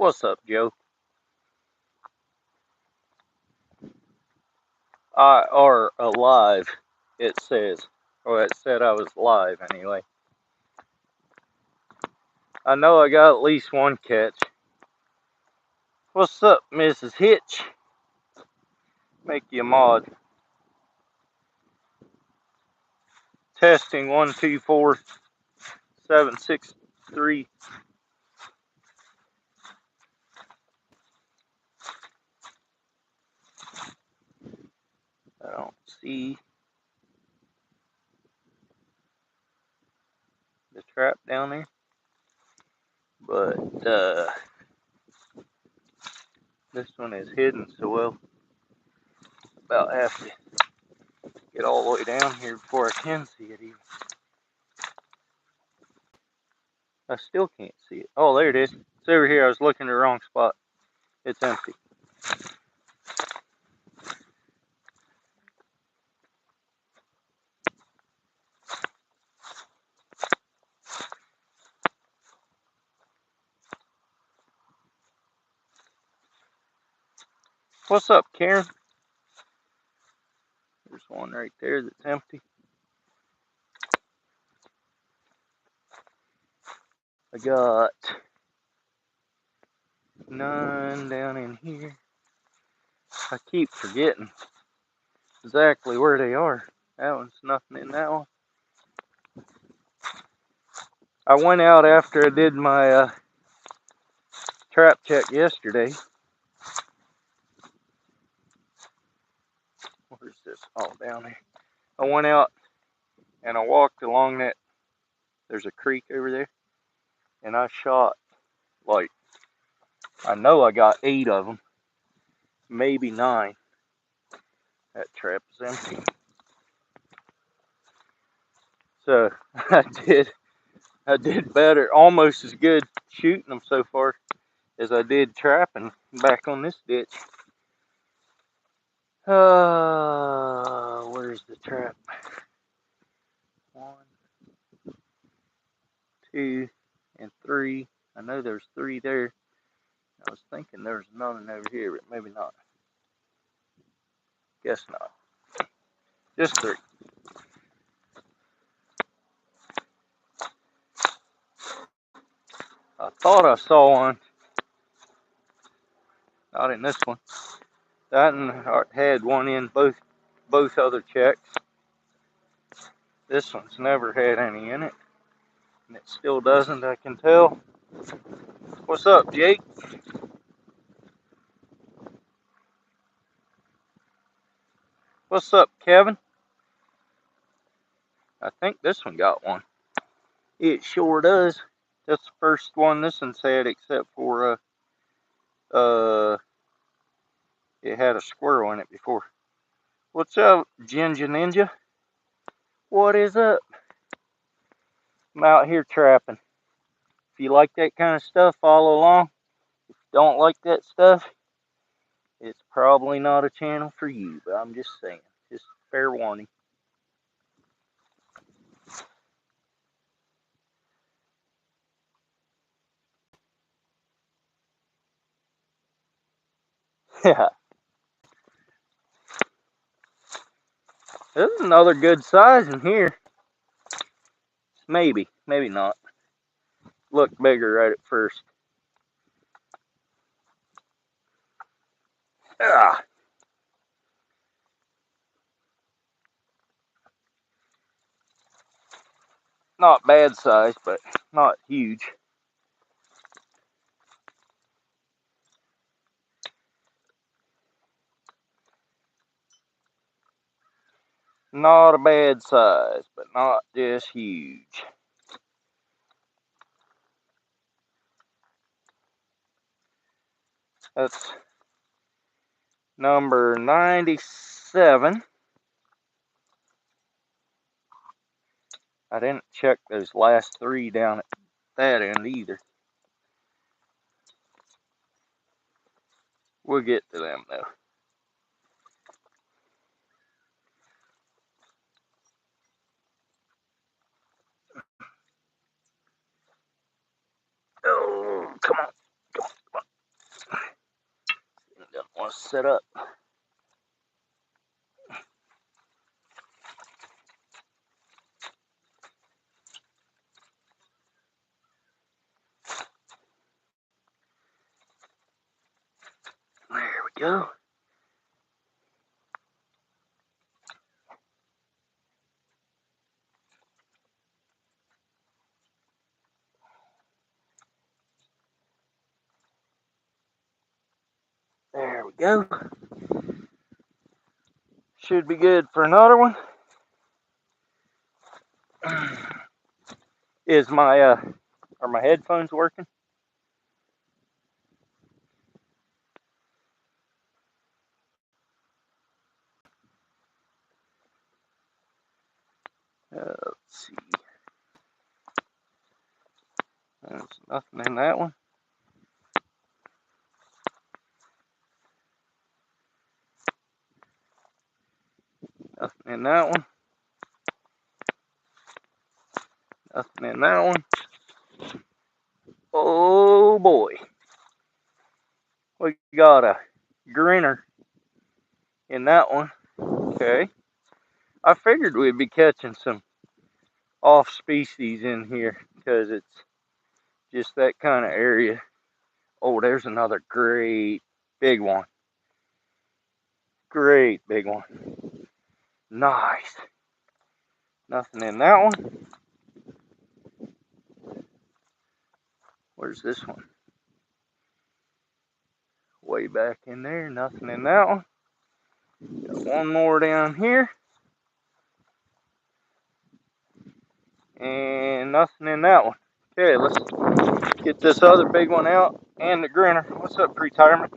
What's up, Joe? Or alive, it says. Or it said I was live anyway. I know I got at least one catch. What's up, Mrs. Hitch? Make you a mod. Testing 1, 2, 4, 7, 6, 3. I don't see the trap down there. But this one is hidden so well. About have to get all the way down here before I can see it even. I still can't see it. Oh, there it is. It's over here. I was looking in the wrong spot. It's empty. What's up, Karen? There's one right there that's empty. I got none down in here. I keep forgetting exactly where they are. That one's nothing in that one. I went out after I did my trap check yesterday. Where's this? Oh, down there. I went out and I walked along that. There's a creek over there. And I shot, like, I know I got 8 of them. Maybe 9. That trap is empty. So I did better, almost as good shooting them so far as I did trapping back on this ditch. Where's the trap? 1, 2, and 3. I know there's 3 there. I was thinking there's none over here, but maybe not. Guess not. Just 3. I thought I saw one. Not in this one. That one had one in both other checks. This one's never had any in it. And it still doesn't, I can tell. What's up, Jake? What's up, Kevin? I think this one got one. It sure does. That's the first one this one's had, except for it had a squirrel in it before. What's up, Nutria Ninja? What is up? I'm out here trapping. If you like that kind of stuff, follow along. If you don't like that stuff, it's probably not a channel for you, but I'm just saying. Just fair warning. Yeah. This is another good size in here. Maybe not. Look bigger right at first. Ah. Not bad size, but not huge. Not a bad size, but not just huge. That's number 97. I didn't check those last 3 down at that end either. We'll get to them though. Oh, come on. gonna set up. There we go. There we go. Should be good for another one. Is my are my headphones working? Let's see. There's nothing in that one. Nothing in that one. Nothing in that one. Oh boy. We got a grinner in that one. Okay. I figured we'd be catching some off species in here because it's just that kind of area. Oh, there's another great big one. Great big one. Nice. Nothing in that one. Where's this one? Way back in there. Nothing in that one. Got one more down here. And nothing in that one. Okay, let's get this other big one out and the grinner. What's up, retirement?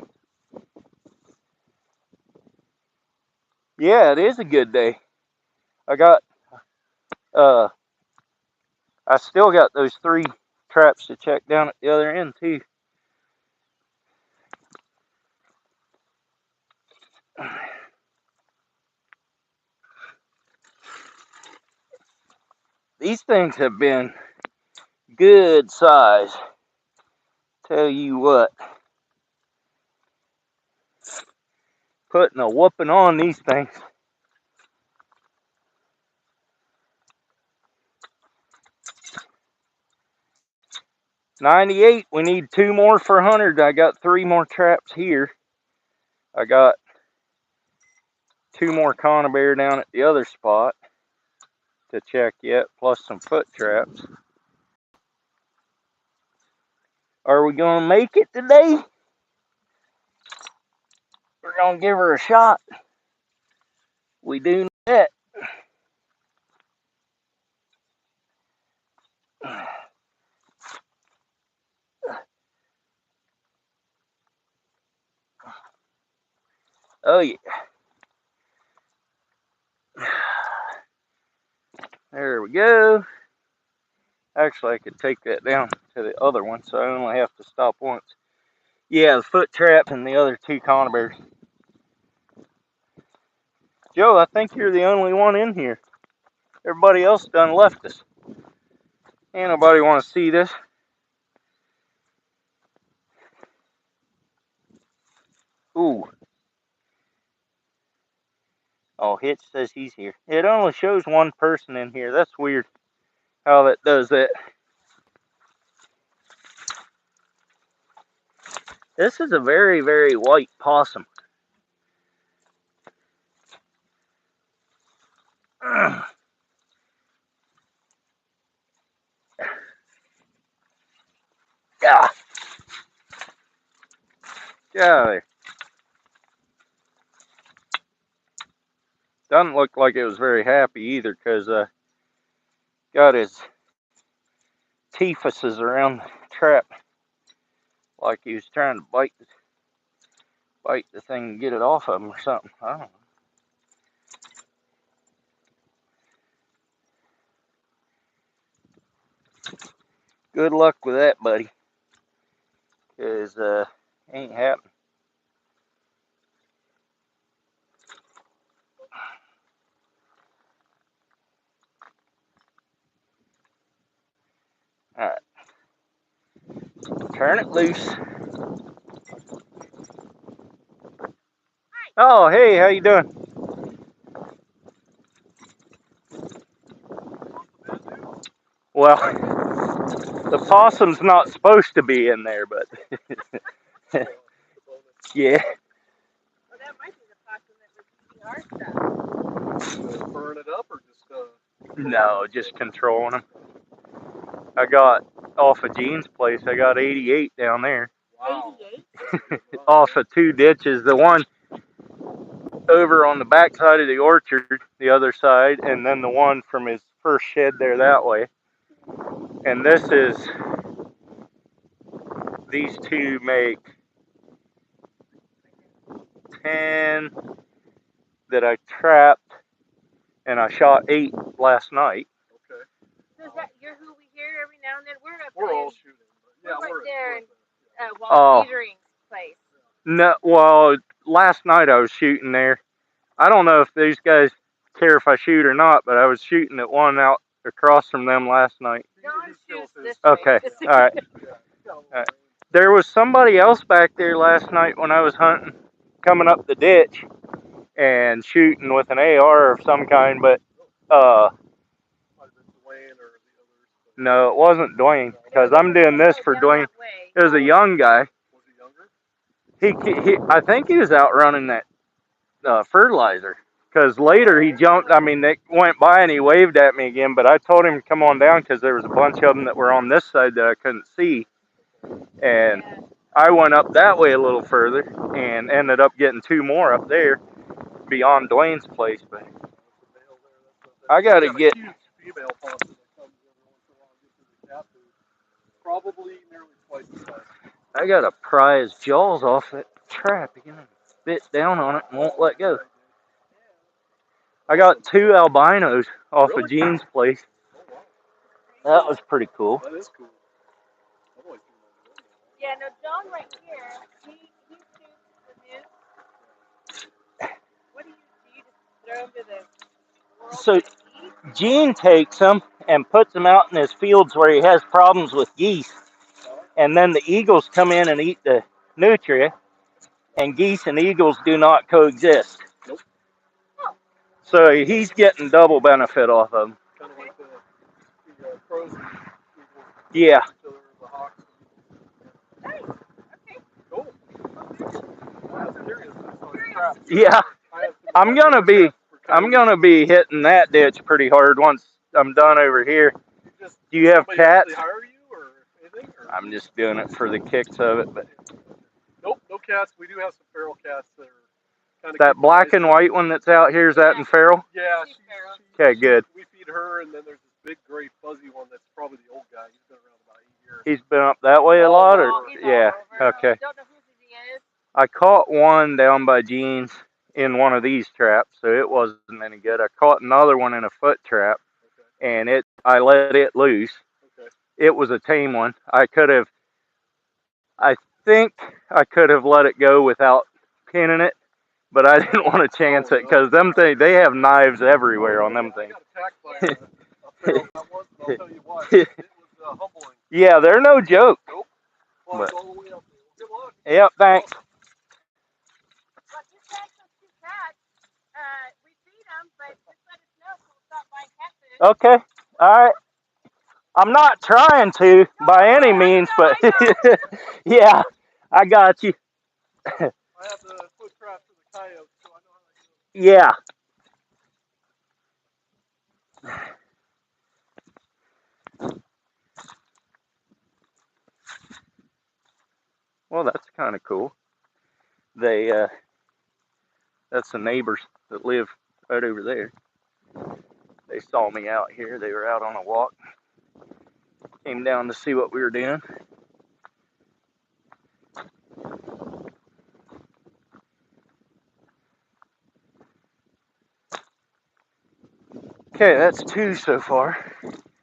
Yeah, it is a good day. I got I still got those 3 traps to check down at the other end too. These things have been good size. Tell you what, putting a whooping on these things. $98. We need 2 more for 100. I got 3 more traps here. I got 2 more conibear down at the other spot to check yet, plus some foot traps. Are we gonna make it today? We're gonna give her a shot. We do that. Oh yeah. There we go. Actually, I could take that down to the other one, so I only have to stop once. Yeah, the foot trap and the other 2 conibears. Joe, I think you're the only one in here. Everybody else done left us. Ain't nobody want to see this. Ooh. Oh, Hitch says he's here. It only shows 1 person in here. That's weird how that does that. This is a very, very white possum. Yeah. Get out of there. Doesn't look like it was very happy either, because got his teethuses around the trap like he was trying to bite the thing and get it off of him or something. I don't know. Good luck with that, buddy, because ain't happening. All right. Turn it loose. Oh, hey, how you doing? Well, the possum's not supposed to be in there, but yeah. Well, that might be the possum that was eating our stuff. Burn it up or just No, just controlling them. I got off of Gene's place. I got 88 down there. wow. 88? Off of 2 ditches. The one over on the back side of the orchard, the other side, and then the one from his first shed there that way. And these two make 10 that I trapped, and I shot 8 last night. Okay. So is that you're who we hear every now and then? We're up We're there. all shooting. But yeah, We're right there in Oh. Walt Petering's place. No, well, last night I was shooting there. I don't know if these guys care if I shoot or not, but I was shooting at one out across from them last night. John shoots this Okay, way. all right. There was somebody else back there last night when I was hunting, coming up the ditch and shooting with an AR of some kind, but no, it wasn't Dwayne, because I'm doing this for Dwayne. It was a young guy. Was he younger? He I think he was out running that fertilizer. Because later he jumped, I mean, they went by and he waved at me again, but I told him to come on down because there was a bunch of them that were on this side that I couldn't see. And I went up that way a little further and ended up getting 2 more up there beyond Dwayne's place. But I got to get... Female possum that comes every once in a while and gets into the captive. Probably nearly twice the size. I got to pry his jaws off that trap. He bit down on it and won't let go. I got 2 albinos off of Gene's place. That was pretty cool. That is cool. Yeah, no, John right here, he shoots the moose. What do you just throw him to the world? So Gene takes them and puts them out in his fields where he has problems with geese. And then the eagles come in and eat the nutria. And geese and eagles do not coexist. Nope. So he's getting double benefit off of them. Kind of like the crows and eagles. Yeah. The hawks. Nice. Okay. Cool. I was curious. Yeah. I'm gonna be hitting that ditch pretty hard once I'm done over here. Do you have cats? Hire you or anything? Or? I'm just doing it for the kicks of it, but nope, no cats. We do have some feral cats that are kind of. That black and white one that's out here, is that in feral? Yeah. Okay, good. We feed her, and then there's this big gray fuzzy one that's probably the old guy. He's been around about 8 years. He's been up that way a lot, or yeah, okay. Don't know who he is. I caught one down by Gene's in one of these traps, so it wasn't any good. I caught another one in a foot trap, and I let it loose. It was a tame one. I think I could have let it go without pinning it, but I didn't want to chance it because them things, they have knives everywhere on them things. Yeah, they're no joke. But, yep, thanks. Okay, all right. I'm not trying to by any means, but yeah, I got you. I have the foot traps for the coyotes, so I know how they do. Yeah. Well, that's kind of cool. That's the neighbors that live right over there. They saw me out here. They were out on a walk. Came down to see what we were doing. Okay, that's 2 so far.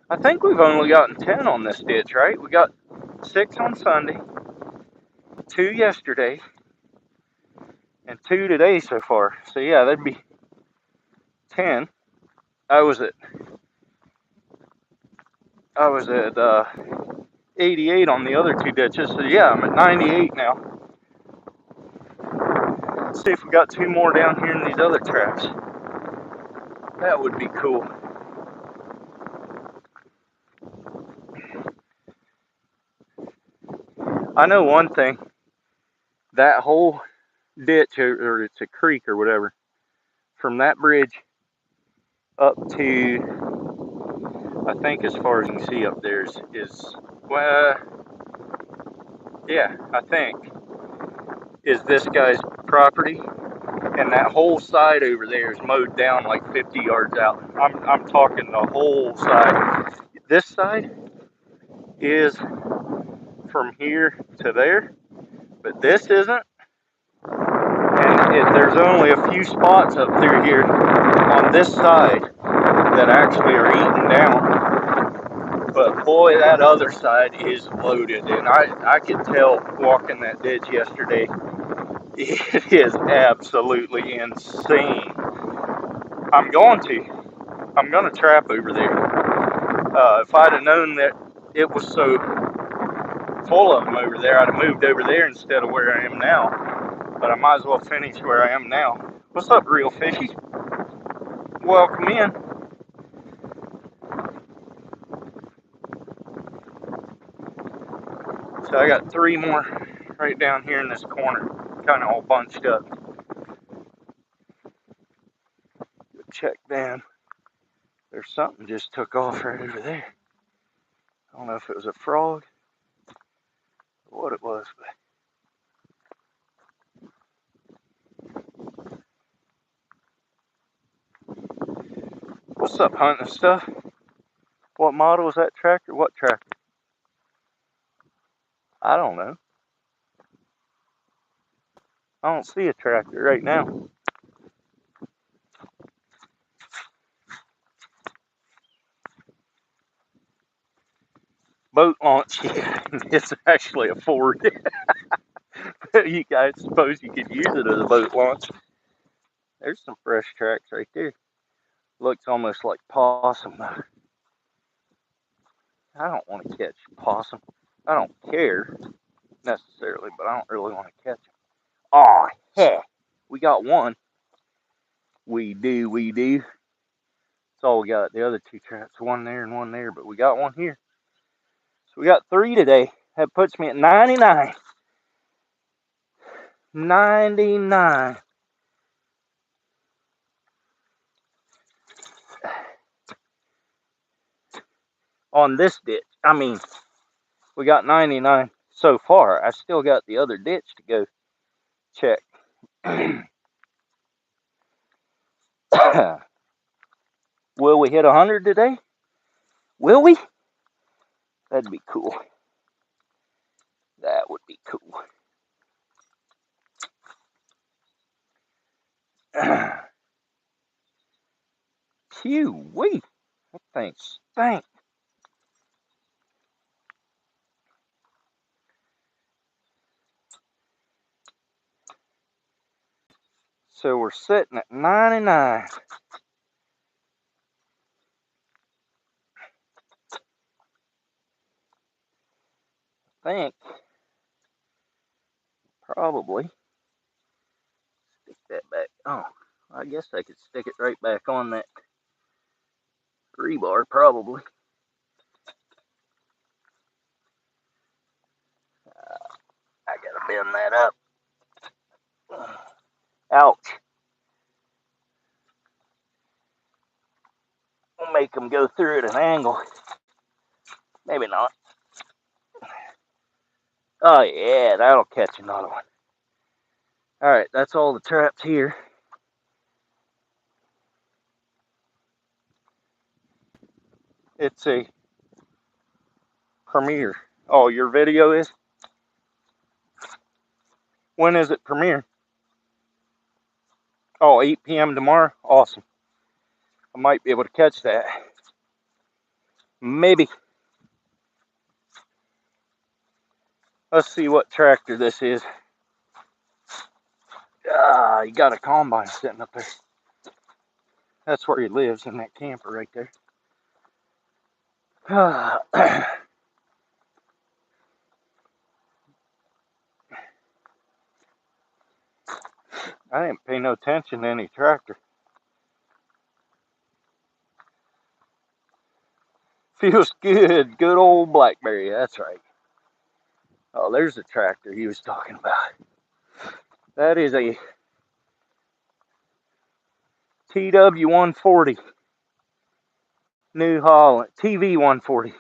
I think we've only gotten 10 on this ditch, right? We got 6 on Sunday, 2 yesterday, and 2 today so far. So yeah, that'd be 10. I was at 88 on the other 2 ditches, so yeah, I'm at 98 now. Let's see if we got 2 more down here in these other traps. That would be cool. I know one thing. That whole ditch, or it's a creek or whatever, from that bridge up to, I think as far as you can see up there is well, yeah, I think, is this guy's property. And that whole side over there is mowed down like 50 yards out. I'm talking the whole side. This side is from here to there, but this isn't. And there's only a few spots up through here on this side that actually are eaten down. But boy, that other side is loaded. And I could tell walking that ditch yesterday, it is absolutely insane. I'm going to trap over there. If I'd have known that it was so full of them over there, I'd have moved over there instead of where I am now. But I might as well finish where I am now. What's up, real fishy? Welcome in. So I got 3 more right down here in this corner, kind of all bunched up. Check down. There's something just took off right over there. I don't know if it was a frog or what it was, but what's up, hunting stuff? What model is that tractor? What tractor? I don't know. I don't see a tractor right now. Boat launch. Yeah, it's actually a Ford. You guys suppose you could use it as a boat launch. There's some fresh tracks right there. Looks almost like possum though. I don't want to catch possum. I don't care necessarily, but I don't really want to catch them. Oh, heck. We got one. We do. That's all we got. The other 2 traps, one there and one there, but we got one here. So we got 3 today. That puts me at 99. 99. On this ditch. I mean, we got 99 so far. I still got the other ditch to go check. Will we hit 100 today? Will we? That'd be cool. That would be cool. Phew-wee. That thing stank. So we're sitting at 99. I think probably stick that back. Oh, I guess I could stick it right back on that rebar probably. I gotta bend that up. Ouch. We'll make them go through at an angle. Maybe not. Oh yeah, that'll catch another one. Alright, that's all the traps here. It's a premiere. Oh, your video is? When is it premiere? Oh, 8 p.m. tomorrow? Awesome. I might be able to catch that. Maybe. Let's see what tractor this is. Ah, you got a combine sitting up there. That's where he lives, in that camper right there. I didn't pay no attention to any tractor. Feels good. Good old Blackberry. That's right. Oh, there's the tractor he was talking about. That is a TW 140. New Holland. TV 140.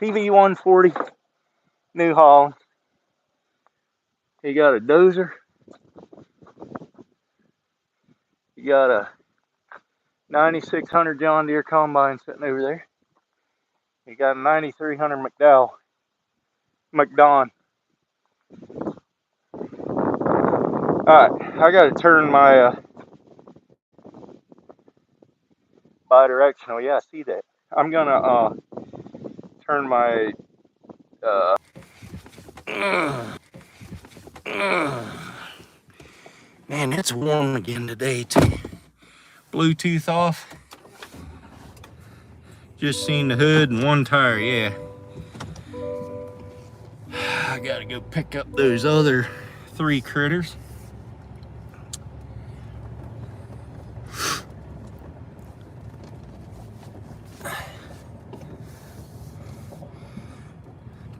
TV 140. New Holland. He got a dozer. He got a 9600 John Deere combine sitting over there. He got a 9300 McDon. Alright, I gotta turn my bi-directional. Yeah, I see that. I'm gonna turn my man, it's warm again today too. Bluetooth off. Just seen the hood and one tire, yeah. I gotta go pick up those other 3 critters.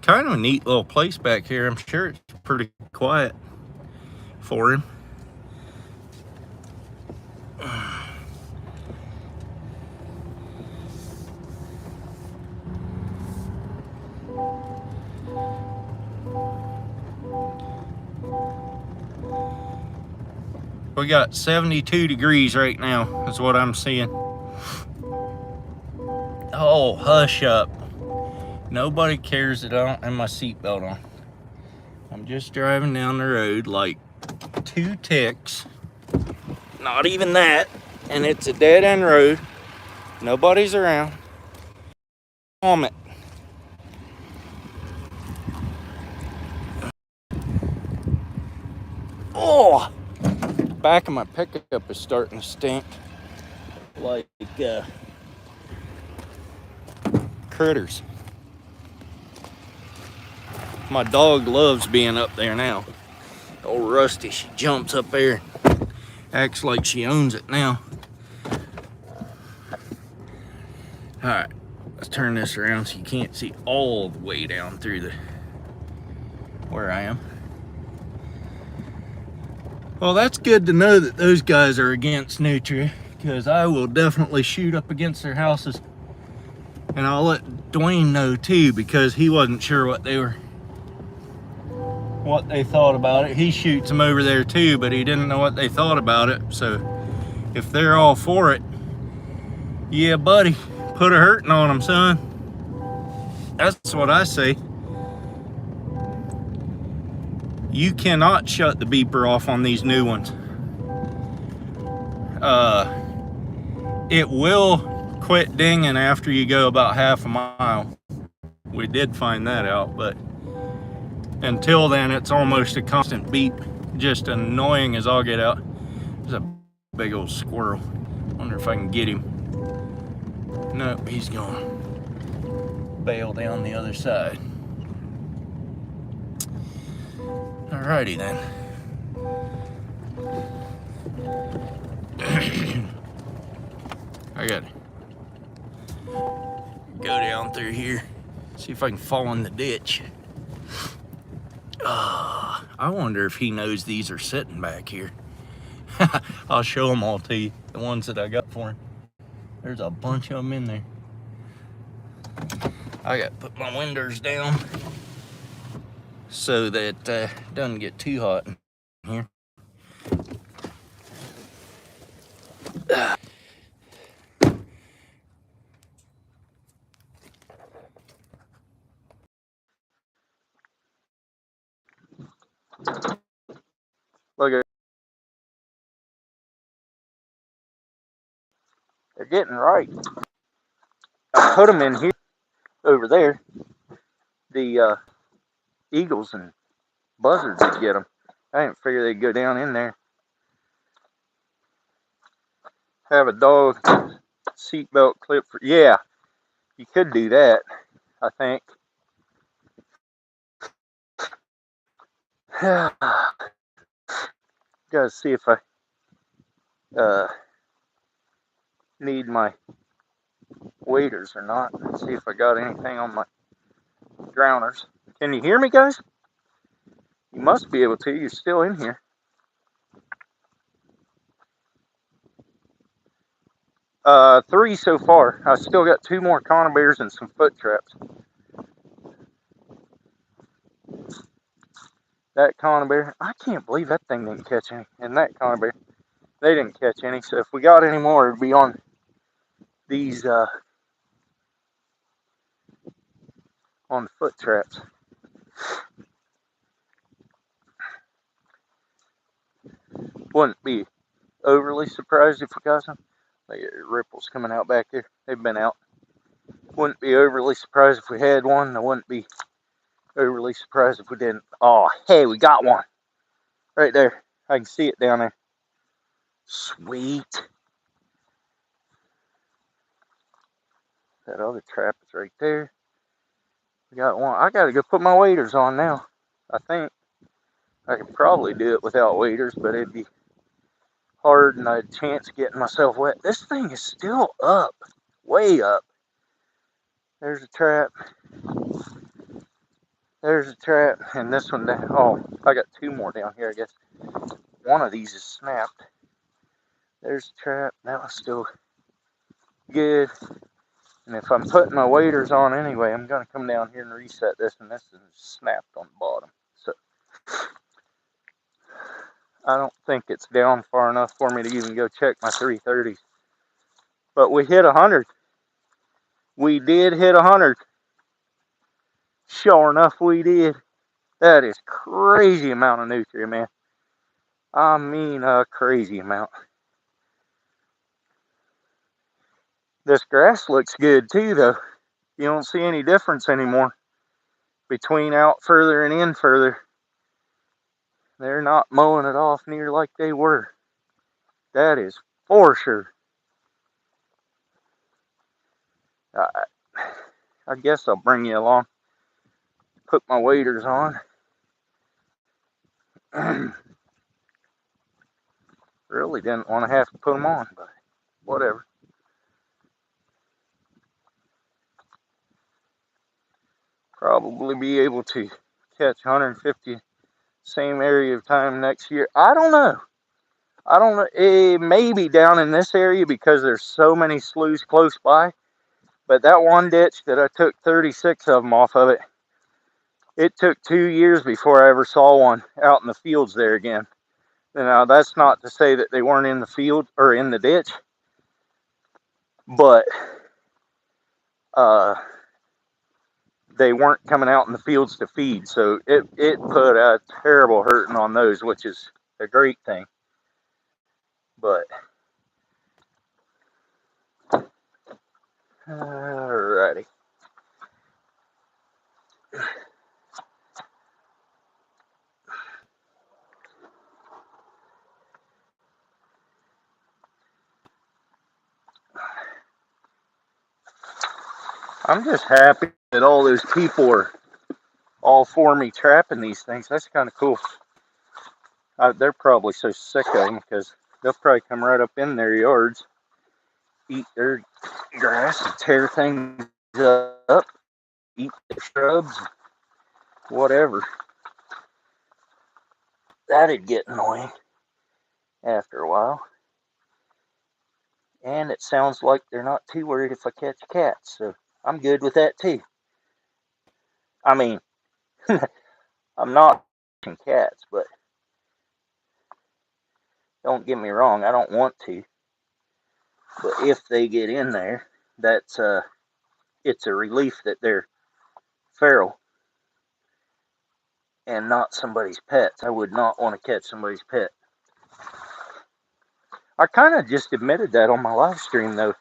Kind of a neat little place back here. I'm sure it's pretty quiet for him. We got 72 degrees right now, is what I'm seeing. Oh, hush up. Nobody cares that I don't have my seatbelt on. I'm just driving down the road like 2 ticks. Not even that. And it's a dead end road. Nobody's around. Vomit. Oh! Back of my pickup is starting to stink. Like, critters. My dog loves being up there now. Old Rusty, she jumps up there, acts like she owns it now. All right, let's turn this around so you can't see all the way down through the where I am. Well, that's good to know that those guys are against Nutria, because I will definitely shoot up against their houses. And I'll let Dwayne know too, because he wasn't sure what they thought about it. He shoots them over there too, but he didn't know what they thought about it. So if they're all for it, yeah, buddy, put a hurting on them, son. That's what I say. You cannot shut the beeper off on these new ones. It will quit dinging after you go about half a mile. We did find that out, but until then, it's almost a constant beep. Just annoying as all get out. There's a big old squirrel. Wonder if I can get him. Nope, he's gone. Bail down the other side. Alrighty then. I gotta go down through here, see if I can fall in the ditch. I wonder if he knows these are sitting back here. I'll show them all to you, the ones that I got for him. There's a bunch of them in there. I got to put my windows down so that it doesn't get too hot in here. Look at, they're getting right. I put them in here, over there. The eagles and buzzards would get them. I didn't figure they'd go down in there. Have a dog seatbelt clip for, yeah, you could do that, I think. Gotta see if I need my waders or not. See if I got anything on my drowners. Can you hear me, guys? You must be able to. You're still in here. Three so far. I still got two more conibears and some foot traps. That conibear, I can't believe that thing didn't catch any. And that conibear, they didn't catch any. So if we got any more, it'd be on these on the foot traps. Wouldn't be overly surprised if we got some. Look at ripples coming out back here. They've been out. Wouldn't be overly surprised if we had one. I wouldn't be overly surprised if we didn't. Oh, hey, we got one. Right there. I can see it down there. Sweet. That other trap is right there. We got one. I gotta go put my waders on now. I think I could probably do it without waders, but it'd be hard and I'd chance getting myself wet. This thing is still up. Way up. There's a trap. There's a trap. And this one down. Oh, I got two more down here, I guess. One of these is snapped. There's a trap. That one's still good. And if I'm putting my waders on anyway, I'm going to come down here and reset this. And this is snapped on the bottom. So I don't think it's down far enough for me to even go check my 330s. But we hit 100. We did hit 100. Sure enough, we did. That is crazy amount of nutria, man. I mean, a crazy amount. This grass looks good too, though. You don't see any difference anymore between out further and in further. They're not mowing it off near like they were. That is for sure. I guess I'll bring you along. Put my waders on. Really didn't want to have to put them on, but whatever. Probably be able to catch 150 same area of time next year. I don't know. I don't know. It may be down in this area because there's so many sloughs close by. But that one ditch that I took 36 of them off of it took 2 years before I ever saw one out in the fields there again. Now, that's not to say that they weren't in the field or in the ditch, but they weren't coming out in the fields to feed. So it put a terrible hurting on those, which is a great thing. But alrighty. I'm just happy that all those people are all for me trapping these things. That's kind of cool. They're probably so sick of them because they'll probably come right up in their yards, eat their grass, and tear things up, eat the shrubs, whatever. That'd get annoying after a while. And it sounds like they're not too worried if I catch cats, so I'm good with that too. I mean, I'm not catching cats, but don't get me wrong, I don't want to. But if they get in there, that's it's a relief that they're feral and not somebody's pets. I would not want to catch somebody's pet. I kind of just admitted that on my live stream, though.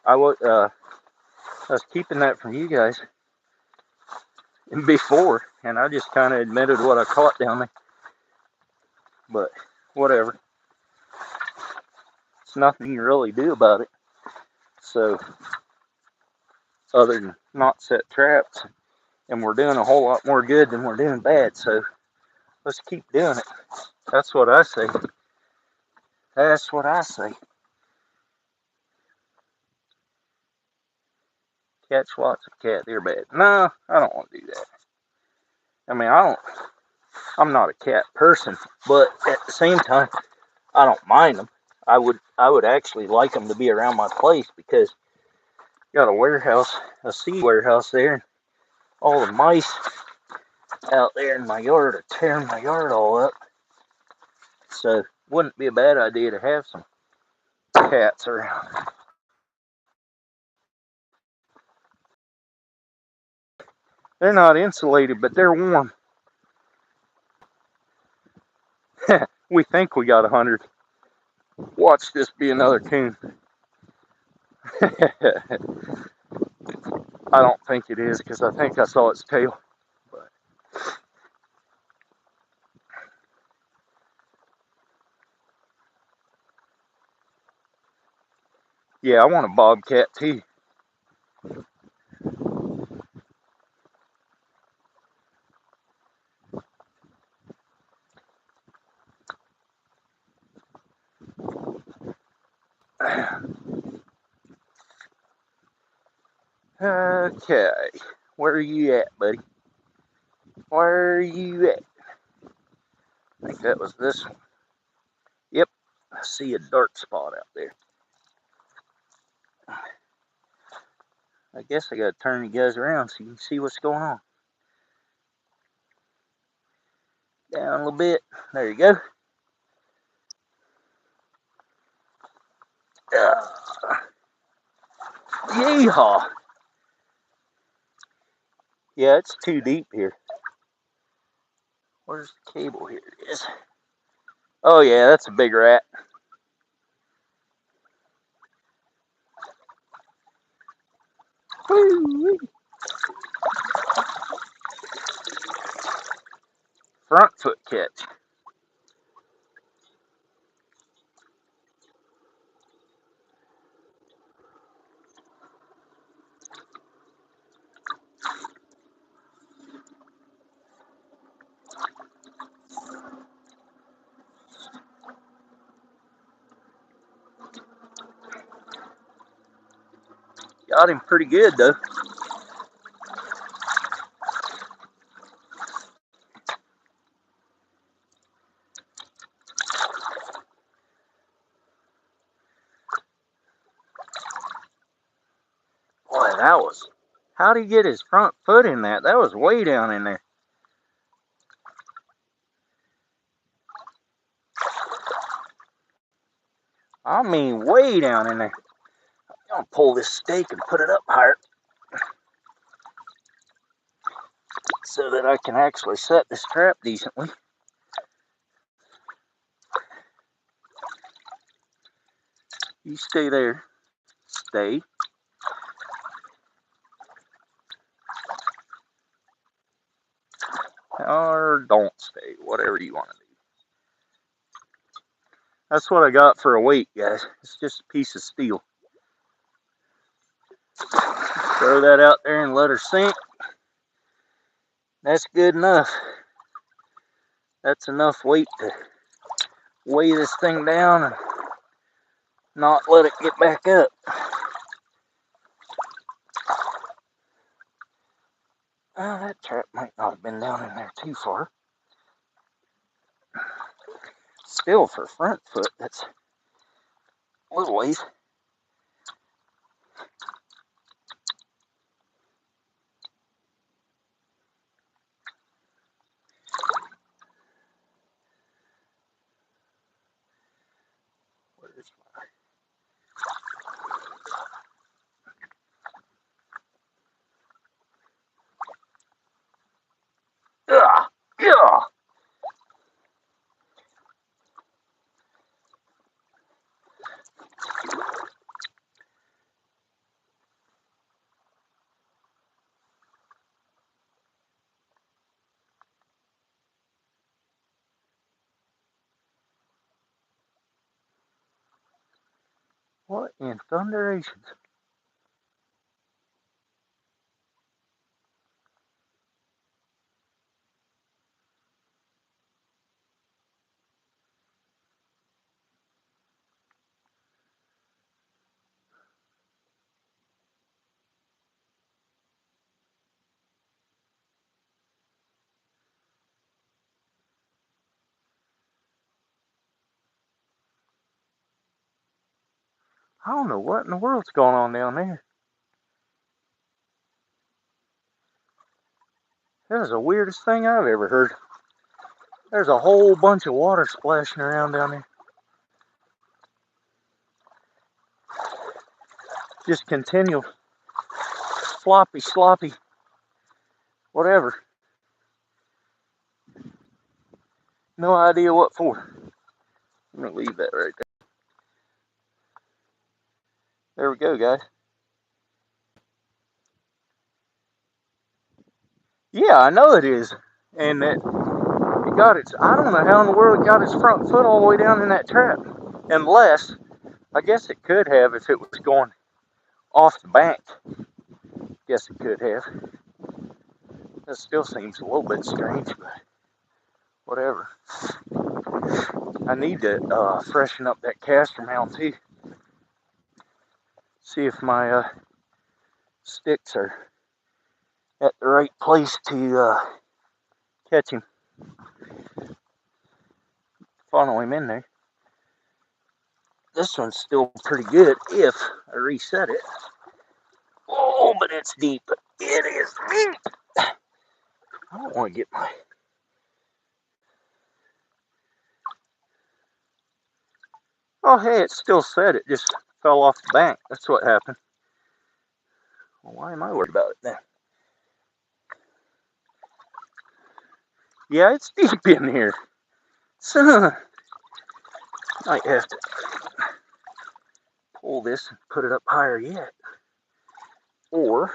I was keeping that from you guys before, and I just kind of admitted what I caught down there. But whatever. It's nothing you can really do about it. So, other than not set traps, and we're doing a whole lot more good than we're doing bad. So, let's keep doing it. That's what I say. That's what I say. Cat swats a cat, they're bad. No, I don't want to do that. I mean, I'm not a cat person, but at the same time, I don't mind them. I would actually like them to be around my place because I got a warehouse, a seed warehouse there. All the mice out there in my yard are tearing my yard all up. So it wouldn't be a bad idea to have some cats around. They're not insulated, but they're warm. We think we got 100. Watch this be another coon. I don't think it is because I think I saw its tail. But yeah, I want a bobcat too. Okay, where are you at, buddy? Where are you at? I think that was this one. Yep, I see a dark spot out there. I guess I gotta turn you guys around so you can see what's going on. Down a little bit. There you go. Yeehaw! Yeah, it's too deep here. Where's the cable? Here it is. Oh yeah, that's a big rat. Woo-wee. Front foot catch. Got him pretty good though. Boy, that was. How'd he get his front foot in that? That was way down in there. I mean, way down in there. I'm gonna pull this stake and put it up higher so that I can actually set this trap decently. You stay there. Stay. Or don't stay. Whatever you want to do. That's what I got for a weight, guys. It's just a piece of steel. Throw that out there and let her sink. That's good enough. That's enough weight to weigh this thing down and not let it get back up. That trap might not have been down in there too far. Still, for front foot, that's a little ways. Where's my... Ugh! Ugh! What in thunderations? I don't know what in the world's going on down there. That is the weirdest thing I've ever heard. There's a whole bunch of water splashing around down there. Just continual floppy, sloppy, whatever. No idea what for. I'm gonna leave that right there. There we go, guys. Yeah, I know it is. And that it got its, I don't know how in the world it got its front foot all the way down in that trap. Unless, I guess it could have if it was going off the bank. Guess it could have. That still seems a little bit strange, but whatever. I need to freshen up that caster mount too. See if my sticks are at the right place to catch him. Funnel him in there. This one's still pretty good if I reset it. Oh, but it's deep. It is deep. I don't want to get my... Oh, hey, it still set. It just fell off the bank. That's what happened. Well, why am I worried about it then? Yeah, it's deep in here. So, might have to pull this and put it up higher yet. Or,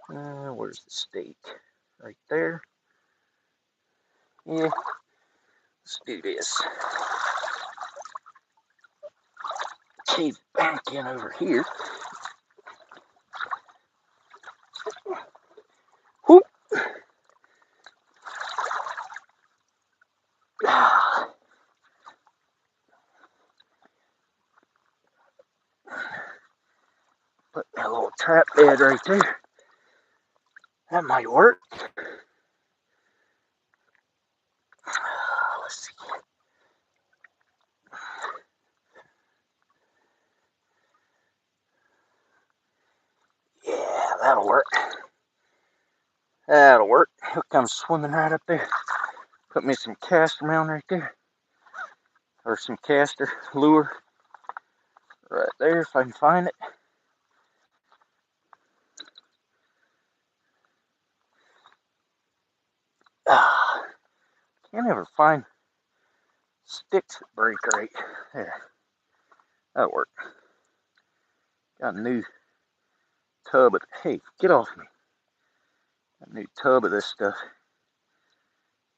where's the stake? Right there. Yeah, let's do this. Cave back in over here. Whoop. Put that little trap bed right there. That might work. Let's see. Yeah, that'll work. That'll work. He'll come swimming right up there. Put me some caster mount right there. Or some caster lure right there if I can find it. Can't ever find sticks that break right. There. That'll work. Got a new tub of, hey, get off me. Got a new tub of this stuff.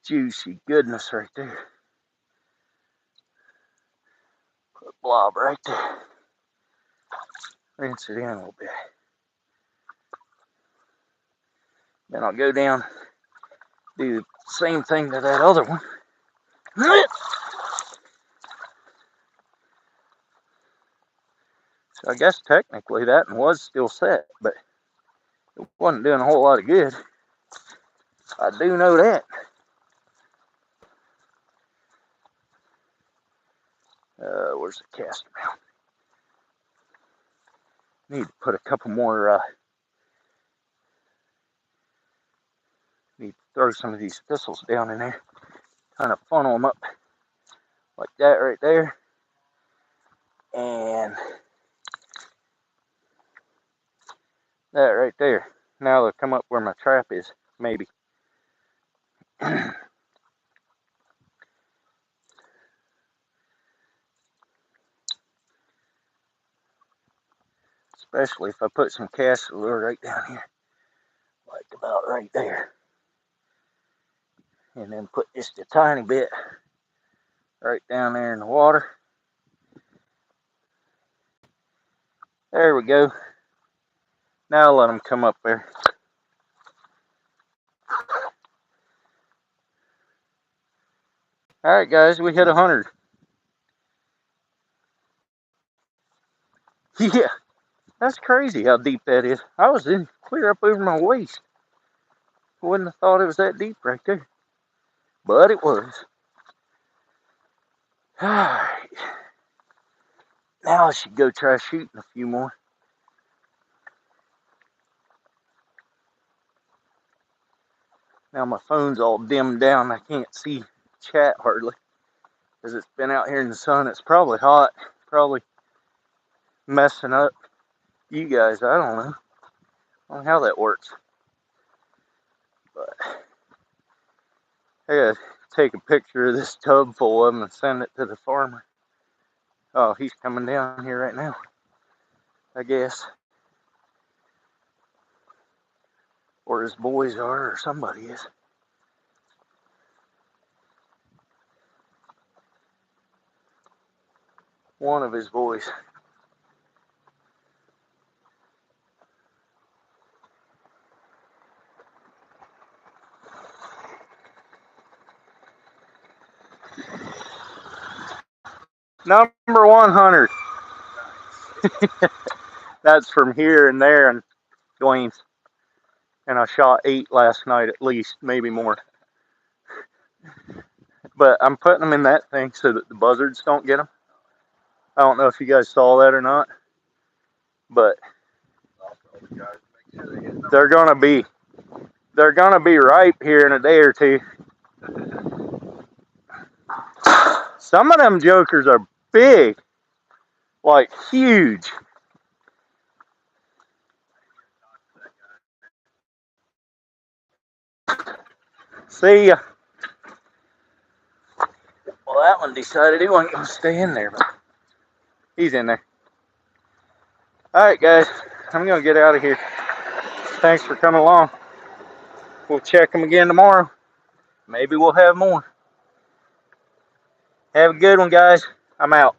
Juicy goodness right there. Put a blob right there. Rinse it in a little bit. Then I'll go down, do the same thing to that other one. So I guess technically that one was still set, but it wasn't doing a whole lot of good. I do know that. Where's the caster mount? Need to put a couple more, need to throw some of these thistles down in there. Kind of funnel them up like that right there. And that right there. Now they'll come up where my trap is, maybe. Especially if I put some caster lure right down here. Like about right there. And then put just a tiny bit right down there in the water. There we go. Now let them come up there. All right, guys, we hit 100. Yeah, that's crazy how deep that is. I was in clear up over my waist. Wouldn't have thought it was that deep right there. But it was. All right. Now I should go try shooting a few more. Now my phone's all dimmed down. I can't see chat hardly because it's been out here in the sun. It's probably hot. Probably messing up you guys. I don't know. I don't know how that works. But I gotta take a picture of this tub full of them and send it to the farmer. Oh, he's coming down here right now, I guess. Or his boys are, or somebody is. One of his boys. Number 100. That's from here and there and Dwayne's. And I shot 8 last night at least, maybe more. But I'm putting them in that thing so that the buzzards don't get them. I don't know if you guys saw that or not, but they're gonna be ripe here in a day or two. Some of them jokers are big, like huge. See ya. Well, that one decided he wasn't gonna stay in there, but he's in there. All right, guys, I'm gonna get out of here. Thanks for coming along. We'll check them again tomorrow. Maybe we'll have more. Have a good one, guys. I'm out.